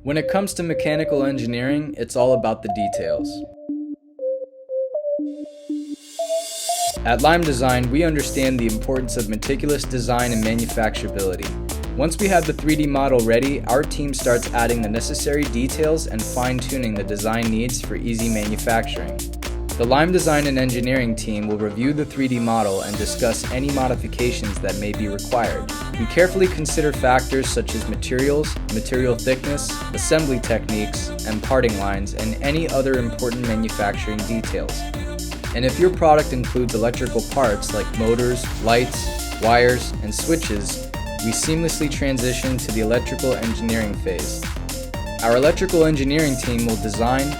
When it comes to mechanical engineering, it's all about the details. At Lime Design, we understand the importance of meticulous design and manufacturability. Once we have the 3D model ready, our team starts adding the necessary details and fine-tuning the design needs for easy manufacturing. The Lime Design and Engineering team will review the 3D model and discuss any modifications that may be required. We carefully consider factors such as materials, material thickness, assembly techniques, and parting lines, and any other important manufacturing details. And if your product includes electrical parts like motors, lights, wires, and switches, we seamlessly transition to the electrical engineering phase. Our electrical engineering team will design,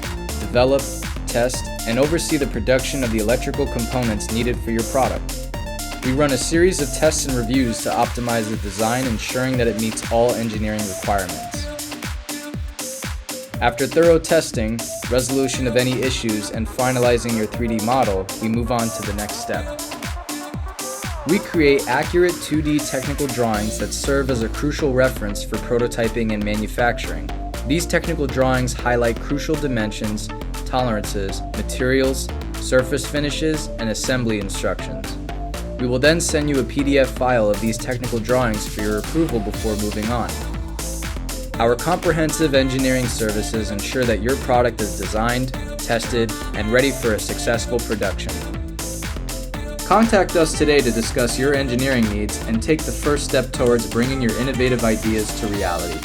develop, test, and oversee the production of the electrical components needed for your product. We run a series of tests and reviews to optimize the design, ensuring that it meets all engineering requirements. After thorough testing, resolution of any issues, and finalizing your 3D model, we move on to the next step. We create accurate 2D technical drawings that serve as a crucial reference for prototyping and manufacturing. These technical drawings highlight crucial dimensions, tolerances, materials, surface finishes, and assembly instructions. We will then send you a PDF file of these technical drawings for your approval before moving on. Our comprehensive engineering services ensure that your product is designed, tested, and ready for a successful production. Contact us today to discuss your engineering needs and take the first step towards bringing your innovative ideas to reality.